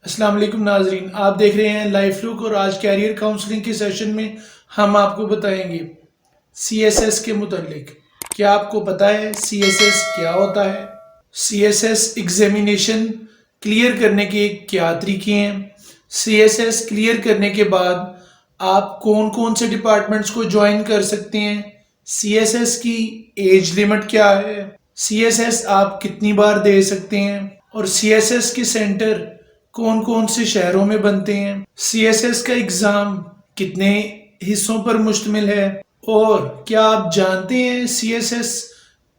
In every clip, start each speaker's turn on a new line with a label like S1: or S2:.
S1: अस्सलाम वालेकुम नाजरीन, आप देख रहे हैं लाइफ लुक और आज कैरियर काउंसलिंग के सेशन में हम आपको बताएंगे सीएसएस के मुतालिक। क्या आपको पता है सीएसएस क्या होता है? सीएसएस एग्जामिनेशन क्लियर करने के क्या तरीके हैं? सीएसएस क्लियर करने के बाद आप कौन कौन से डिपार्टमेंट्स को ज्वाइन कर सकते हैं? सीएसएस की एज लिमिट क्या है? सीएसएस आप कितनी बार दे सकते हैं? और सीएसएस के सेंटर कौन कौन से शहरों में बनते हैं? सीएसएस का एग्ज़ाम कितने हिस्सों पर मुश्तमिल है? और क्या आप जानते हैं सीएसएस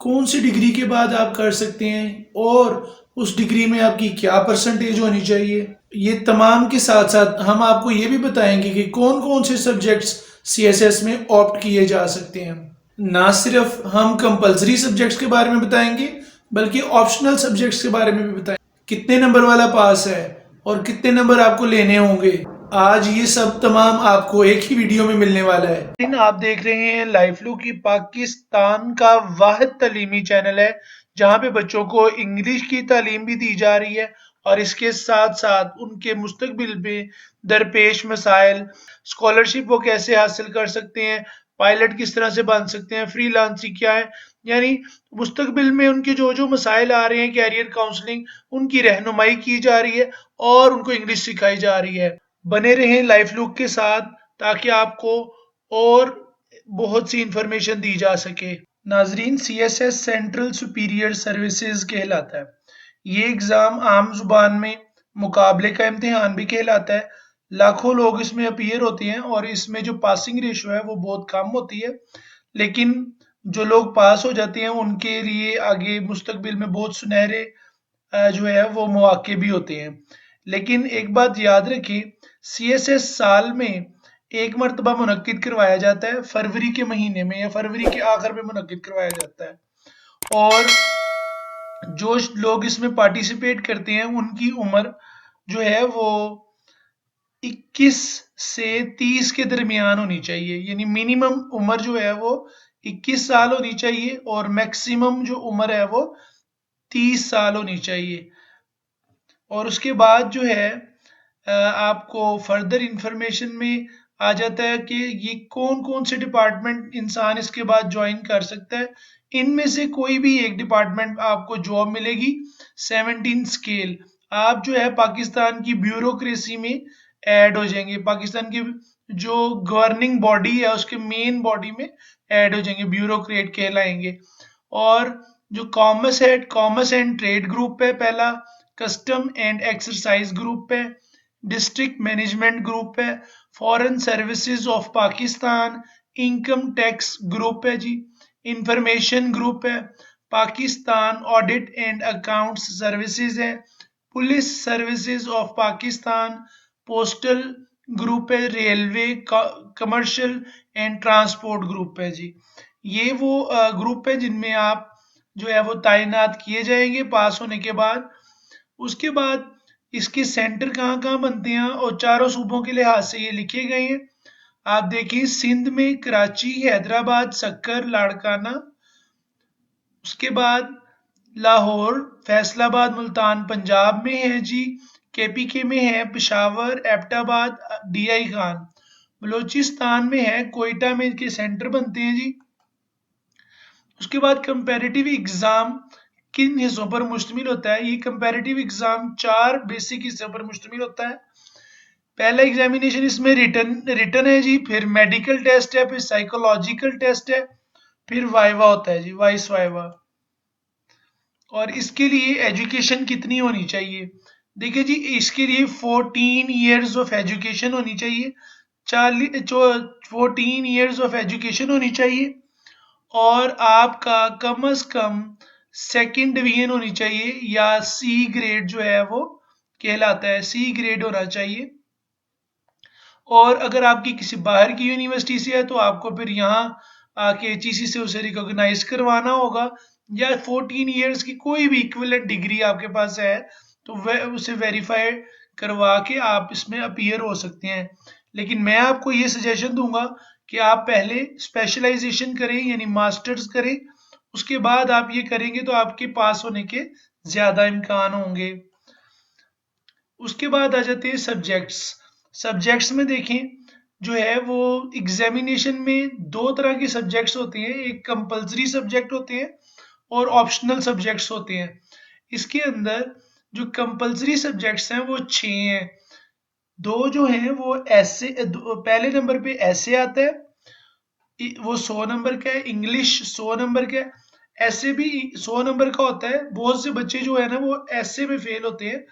S1: कौन सी डिग्री के बाद आप कर सकते हैं और उस डिग्री में आपकी क्या परसेंटेज होनी चाहिए? ये तमाम के साथ साथ हम आपको ये भी बताएंगे कि कौन कौन से सब्जेक्ट्स सीएसएस में ऑप्ट किए जा सकते हैं। ना सिर्फ हम कंपलसरी सब्जेक्ट्स के बारे में बताएंगे बल्कि ऑप्शनल सब्जेक्ट्स के बारे में भी बताएंगे। कितने नंबर वाला पास है और कितने नंबर आपको लेने होंगे, आज ये सब तमाम आपको एक ही वीडियो में मिलने वाला है। आप देख रहे हैं लाइफ लुक की पाकिस्तान का वाहिद तालीमी चैनल है जहां पे बच्चों को इंग्लिश की तालीम भी दी जा रही है और इसके साथ साथ उनके मुस्तकबिल में दरपेश मसाइल, स्कॉलरशिप वो कैसे हासिल कर सकते हैं, पायलट किस तरह से बन सकते हैं, फ्रीलांसिंग क्या है, यानी मुस्तकबिल में उनके जो जो मसाइल आ रहे हैं, कैरियर काउंसलिंग उनकी रहनुमाई की जा रही है और उनको इंग्लिश सिखाई जा रही है। बने रहें लाइफ लुक के साथ ताकि आपको और बहुत सी इंफॉर्मेशन दी जा सके। नाजरीन, सीएसएस सेंट्रल सुपीरियर सर्विसेज कहलाता है। ये एग्ज़ाम आम जुबान में मुकाबले का इम्तिहान भी कहलाता है। लाखों लोग इसमें अपीयर होते हैं और इसमें जो पासिंग रेशो है वो बहुत कम होती है, लेकिन जो लोग पास हो जाते हैं उनके लिए आगे मुस्तकबिल में बहुत सुनहरे जो है वो मौके भी होते हैं। लेकिन एक बात याद रखिए, सीएसएस साल में एक मरतबा मुनक्किद करवाया जाता है, फरवरी के महीने में या फरवरी के आखिर में मुनक्किद करवाया जाता है। और जो लोग इसमें पार्टिसिपेट करते हैं उनकी उम्र जो है वो 21 से 30 के दरमियान होनी चाहिए, यानी मिनिमम उम्र जो है वो 21 साल होनी चाहिए और मैक्सिमम जो उम्र है वो 30 साल होनी चाहिए। और उसके बाद जो है आपको फर्दर इंफॉर्मेशन में आ जाता है कि ये कौन कौन से डिपार्टमेंट इंसान इसके बाद ज्वाइन कर सकता है। इनमें से कोई भी एक डिपार्टमेंट आपको जॉब मिलेगी। 17 स्केल आप जो है पाकिस्तान की ब्यूरोक्रेसी में ऐड हो जाएंगे, पाकिस्तान की जो गवर्निंग बॉडी है उसके मेन बॉडी में ऐड हो जाएंगे, ब्यूरोक्रेट कहलाएंगे। और जो कॉमर्स है, कॉमर्स एंड ट्रेड ग्रुप है पहला, कस्टम एंड एक्सरसाइज ग्रुप है, डिस्ट्रिक्ट मैनेजमेंट ग्रुप है, foreign services of Pakistan, income tax group है जी, इंफॉर्मेशन ग्रुप है, Pakistan audit and accounts services है, police services of Pakistan, postal group है, railway, commercial and transport group है जी। ये वो ग्रुप है जिनमें आप जो है वो तैनात किए जाएंगे पास होने के बाद। उसके बाद इसके सेंटर कहाँ कहाँ बनते हैं और चारों सूबों के लिहाज से ये लिखे गए हैं। आप देखिए, सिंध में कराची, हैदराबाद, सक्कर, लाड़काना, उसके बाद लाहौर, फैसलाबाद, मुल्तान पंजाब में है जी, केपीके में है पिशावर, एबटाबाद, डीआई खान बलोचिस्तान में है, कोयटा में इनके सेंटर बनते हैं जी। उसके बाद कंपैरेटिव एग्जाम किन हिस्सों पर मुश्तमिल होता है? ये कंपैरेटिव एग्जाम 4 बेसिक हिस्सों पर मुश्तमिल होता है। पहला एग्जामिनेशन इसमें रिटर्न रिटर्न है जी, फिर मेडिकल टेस्ट है, फिर साइकोलॉजिकल टेस्ट है, फिर वाइवा होता है जी, वाइस वाइवा। और इसके लिए एजुकेशन कितनी होनी चाहिए? देखिए जी, इसके लिए 14 ईयर्स ऑफ एजुकेशन होनी चाहिए, 14 ईयर्स ऑफ एजुकेशन होनी चाहिए और आपका कम अज कम सेकंड डिवीजन होनी चाहिए या सी ग्रेड जो है वो कहलाता है, सी ग्रेड होना चाहिए। और अगर आपकी किसी बाहर की यूनिवर्सिटी से है तो आपको फिर यहाँ आके एचईसी से उसे रिकॉग्नाइज करवाना होगा, या 14 ईयर्स की कोई भी इक्विवेलेंट डिग्री आपके पास है तो वह उसे वेरीफाई करवा के आप इसमें अपीयर हो सकते हैं। लेकिन मैं आपको ये सजेशन दूंगा कि आप पहले स्पेशलाइजेशन करें यानी मास्टर्स करें, उसके बाद आप ये करेंगे तो आपके पास होने के ज्यादा इम्कान होंगे। उसके बाद आ जाते हैं सब्जेक्ट्स। सब्जेक्ट्स में देखें जो है वो एग्जामिनेशन में दो तरह के सब्जेक्ट्स होते हैं, एक कंपलसरी सब्जेक्ट होते हैं और ऑप्शनल सब्जेक्ट्स होते हैं। इसके अंदर जो कंपलसरी सब्जेक्ट्स हैं वो 6 हैं। दो जो हैं वो ऐसे, पहले नंबर पे ऐसे आता है, वो 100 नंबर का है। इंग्लिश 100 नंबर का है। ऐसे भी 100 नंबर का होता है। बहुत से बच्चे जो है ना वो ऐसे में फेल होते हैं।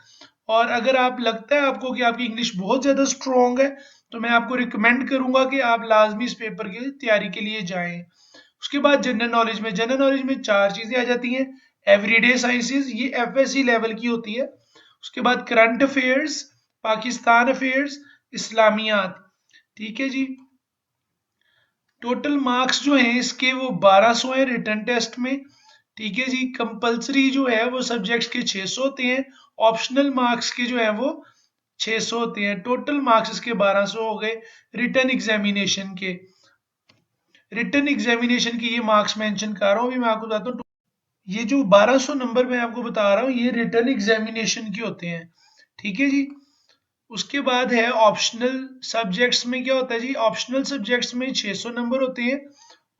S1: और अगर आप लगता है आपको कि आपकी इंग्लिश बहुत ज्यादा स्ट्रांग है तो मैं आपको रिकमेंड करूंगा कि आप लाजमी इस पेपर की तैयारी के लिए जाएं। उसके बाद जनरल नॉलेज में चार चीजें आ जाती हैं। एवरीडे साइंसेस, ये एफएससी लेवल की होती है। उसके बाद करंट अफेयर्स, पाकिस्तान अफेयर्स, इस्लामियात। ठीक है जी। टोटल मार्क्स जो हैं इसके वो 1200 हैं रिटर्न टेस्ट में। ठीक है जी। कंपलसरी जो है वो सब्जेक्ट्स के 600 होते हैं। ऑप्शनल मार्क्स के जो है वो 600 होते हैं। टोटल मार्क्स इसके 1200 हो गए रिटर्न एग्जामिनेशन के। रिटर्न एग्जामिनेशन के ये मार्क्स मेंशन कर रहा हूँ, अभी मैं आपको बताता हूँ। ये जो 1200 नंबर मैं आपको बता रहा हूँ ये रिटर्न एग्जामिनेशन के होते हैं। ठीक है जी। उसके बाद है ऑप्शनल सब्जेक्ट्स में क्या होता है जी, ऑप्शनल सब्जेक्ट्स में 600 नंबर होते हैं।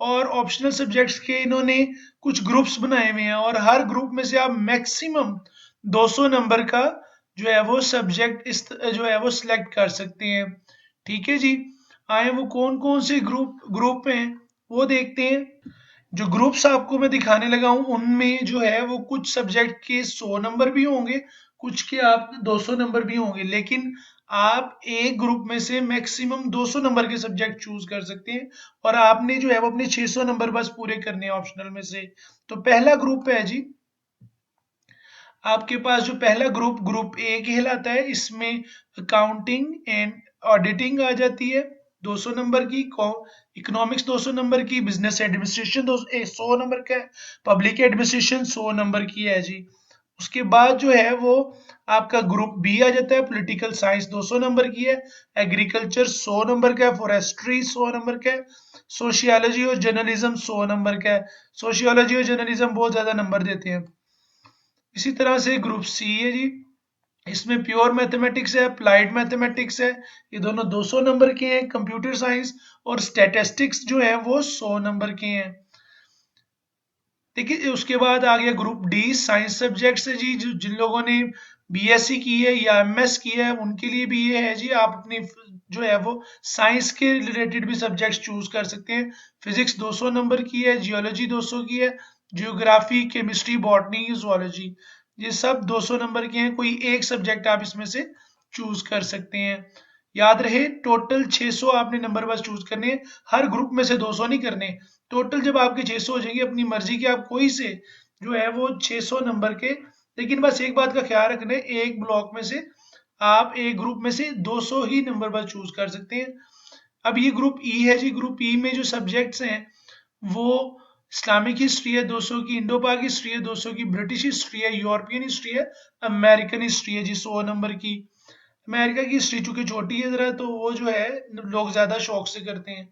S1: और ऑप्शनल सब्जेक्ट्स के इन्होंने कुछ ग्रुप्स बनाए हुए हैं और हर ग्रुप में से आप मैक्सिमम 200 नंबर का जो है वो सब्जेक्ट इस जो है वो सिलेक्ट कर सकते हैं। ठीक है जी। आए वो कौन कौन से ग्रुप हैं वो देखते हैं। जो ग्रुप्स आपको मैं दिखाने लगा हूं उनमें जो है वो कुछ सब्जेक्ट के 100 नंबर भी होंगे, कुछ के आप 200 नंबर भी होंगे, लेकिन आप एक ग्रुप में से मैक्सिमम 200 नंबर के सब्जेक्ट चूज कर सकते हैं। और आपने जो है वो अपने 600 नंबर बस पूरे करने हैं ऑप्शनल में से। तो पहला ग्रुप है जी आपके पास, जो पहला ग्रुप ग्रुप ए कहलाता है। इसमें अकाउंटिंग एंड ऑडिटिंग आ जाती है 200 नंबर की, इकोनॉमिक्स 200 नंबर की, बिजनेस एडमिनिस्ट्रेशन 100 नंबर का है, पब्लिक एडमिनिस्ट्रेशन 100 नंबर की है जी। उसके बाद जो है वो आपका ग्रुप बी आ जाता है, पॉलिटिकल साइंस 200 नंबर की है, एग्रीकल्चर 100 नंबर का है, फॉरेस्ट्री 100 नंबर का है, सोशियोलॉजी और जर्नलिज्म 100 नंबर का है। सोशियोलॉजी और जर्नलिज्म बहुत ज्यादा नंबर देते हैं। इसी तरह से ग्रुप सी है जी, इसमें प्योर मैथमेटिक्स है, अप्लाइड मैथमेटिक्स है, ये दोनों 200 नंबर के हैं। कंप्यूटर साइंस और स्टैटिस्टिक्स जो है वो 100 नंबर के हैं। देखिए उसके बाद आ गया ग्रुप डी, साइंस सब्जेक्ट है जी। जिन लोगों ने बीएससी की है या एमएस की है उनके लिए भी ये है जी, आप अपनी जो है वो साइंस के रिलेटेड भी सब्जेक्ट्स चूज कर सकते हैं। फिजिक्स 200 नंबर की है, जियोलॉजी 200 की है, जियोग्राफी, केमिस्ट्री, बॉटनी, जूलॉजी, ये सब 200 नंबर के हैं। कोई एक सब्जेक्ट आप इसमें से चूज कर सकते हैं। याद रहे टोटल 600 आपने नंबर बस चूज करने हैं, हर ग्रुप में से 200 नहीं करने। टोटल जब आपके 600 हो जाएंगे अपनी मर्जी के आप कोई से जो है वो 600 नंबर के, लेकिन बस एक बात का ख्याल रखना है, एक ब्लॉक में से आप एक ग्रुप में से 200 ही नंबर बस चूज कर सकते हैं। अब ये ग्रुप ई है जी। ग्रुप ई में जो सब्जेक्ट्स हैं वो इस्लामिक हिस्ट्री है 200 की, इंडो पाक हिस्ट्री है 200 की, ब्रिटिश हिस्ट्री है, यूरोपियन हिस्ट्री है, अमेरिकन हिस्ट्री है जी 100 नंबर की। अमेरिका की हिस्ट्री चूंकि छोटी है जरा तो वो जो है लोग ज्यादा शौक से करते हैं।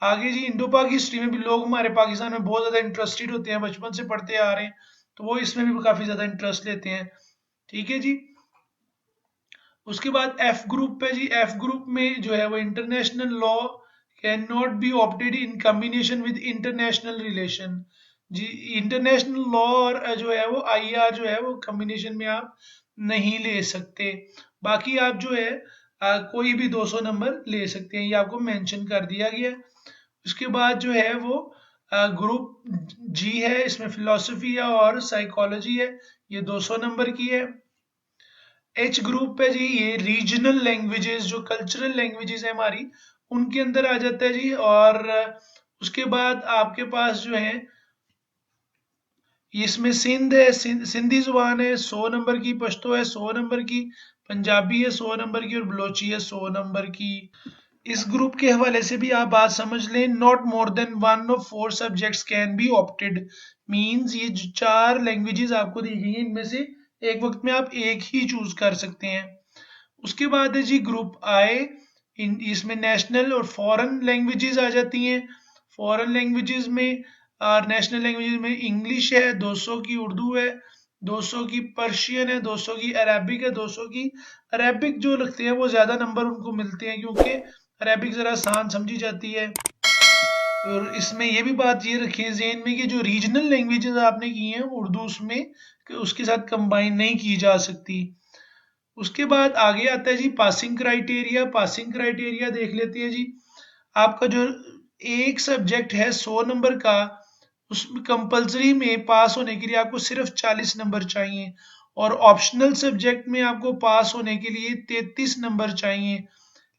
S1: आगे जी इंडो पाक हिस्ट्री में भी लोग हमारे पाकिस्तान में बहुत ज्यादा इंटरेस्टेड होते हैं, बचपन से पढ़ते आ रहे हैं, तो वो इसमें भी काफी ज्यादा इंटरेस्ट लेते हैं। ठीक है जी। उसके बाद एफ ग्रुप है जी। एफ ग्रुप में जो है वो international law can not be opted in combination with international relation जी। इंटरनेशनल लॉ और जो है वो आईआर जो है वो कॉम्बिनेशन में आप नहीं ले सकते। बाकी आप जो है कोई भी 200 नंबर ले सकते हैं, ये आपको मेंशन कर दिया गया है। उसके बाद जो है वो ग्रुप जी है, इसमें फिलोसफी है और साइकोलॉजी है, ये 200 नंबर की है। एच ग्रुप है जी, ये रीजनल लैंग्वेजेस जो कल्चरल लैंग्वेजेस है हमारी उनके अंदर आ जाता है जी। और उसके बाद आपके पास जो है इसमें सिंध है, सिंधी जुबान है 100 नंबर की, पश्तो है 100 नंबर की, पंजाबी है 100 नंबर की और बलोची है 100 नंबर की। इस ग्रुप के हवाले से भी आप बात समझ लें, not more than one of four subjects can be opted. Means ये जो चार लैंग्वेजेस आपको दी गई हैं इनमें से एक वक्त में आप एक ही चूज कर सकते हैं। उसके बाद है जी ग्रुप आई, इसमें नेशनल और फॉरेन लैंग्वेजेस आ जाती हैं। फॉरेन लैंग्वेजेस में और नेशनल लैंग्वेजेस में इंग्लिश है 200 की, उर्दू है 200 की पर्शियन है, 200 की अरेबिक है, 200 की अरेबिक जो लगते हैं वो ज़्यादा नंबर उनको मिलते हैं क्योंकि अरेबिक ज़रा आसान समझी जाती है। और इसमें ये भी बात ये रखिए ज़हन में कि जो रीजनल लैंग्वेजेस आपने की हैं उर्दू उसमें उसके साथ कंबाइन नहीं की जा सकती। उसके बाद आगे आता है जी पासिंग क्राइटेरिया। पासिंग क्राइटेरिया देख लेते हैं जी। आपका जो एक सब्जेक्ट है 100 नंबर का, उसमें कंपलसरी में पास होने के लिए आपको सिर्फ 40 नंबर चाहिए और ऑप्शनल सब्जेक्ट में आपको पास होने के लिए 33 नंबर चाहिए।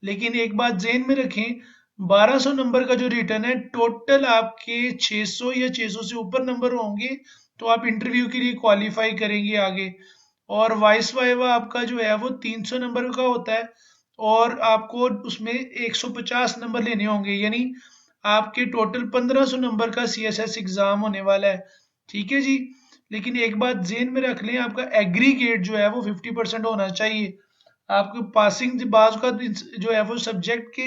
S1: लेकिन एक बात ज़हन में रखें, 1200 नंबर का जो रिटर्न है टोटल आपके 600 या 600 से ऊपर नंबर होंगे तो आप इंटरव्यू के लिए क्वालिफाई करेंगे आगे। और वॉइस वाइवा आपका जो है वो 300 नंबर का होता है और आपको उसमें 150 नंबर लेने होंगे, यानी आपके टोटल 1500 नंबर का सीएसएस एग्जाम होने वाला है। ठीक है जी। लेकिन एक बात जेन में रख लें, आपका एग्रीगेट जो है वो 50% होना चाहिए। आपको पासिंग बाज का जो है वो सब्जेक्ट के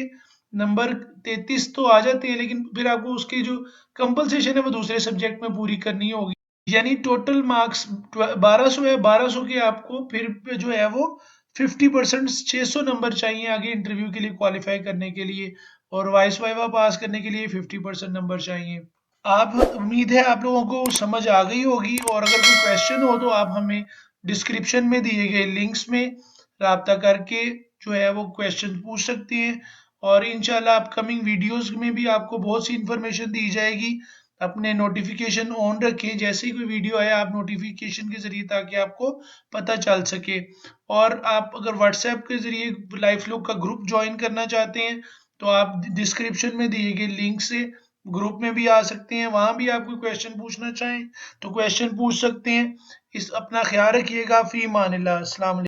S1: नंबर 33 तो आ जाते हैं, लेकिन फिर आपको उसकी जो कंपलसेशन है वो दूसरे सब्जेक्ट में पूरी करनी होगी। यानी टोटल मार्क्स 1200 है, 1200 के आपको फिर जो है वो 50% 600 नंबर चाहिए आगे इंटरव्यू के लिए क्वालिफाई करने के लिए और वाइस वाइवा पास करने के लिए 50% नंबर चाहिए। आप उम्मीद है आप लोगों को समझ आ गई होगी और अगर कोई क्वेश्चन हो तो आप हमें डिस्क्रिप्शन में दिए गए लिंक्स में राब्ता करके जो है वो क्वेश्चन पूछ सकते हैं और इंशाल्लाह अपकमिंग वीडियोस में भी आपको बहुत सी इंफॉर्मेशन दी जाएगी। अपने नोटिफिकेशन ऑन रखें, जैसे ही कोई वीडियो आए आप नोटिफिकेशन के जरिए ताकि आपको पता चल सके। और आप अगर व्हाट्सएप के जरिए लाइफ लोग का ग्रुप ज्वाइन करना चाहते हैं तो आप डिस्क्रिप्शन में दिए गए लिंक से ग्रुप में भी आ सकते हैं, वहां भी आप कोई क्वेश्चन पूछना चाहें तो क्वेश्चन पूछ सकते हैं। इस अपना ख्याल रखिएगा। फी मान अल्लाह। अस्सलाम वालेकुम।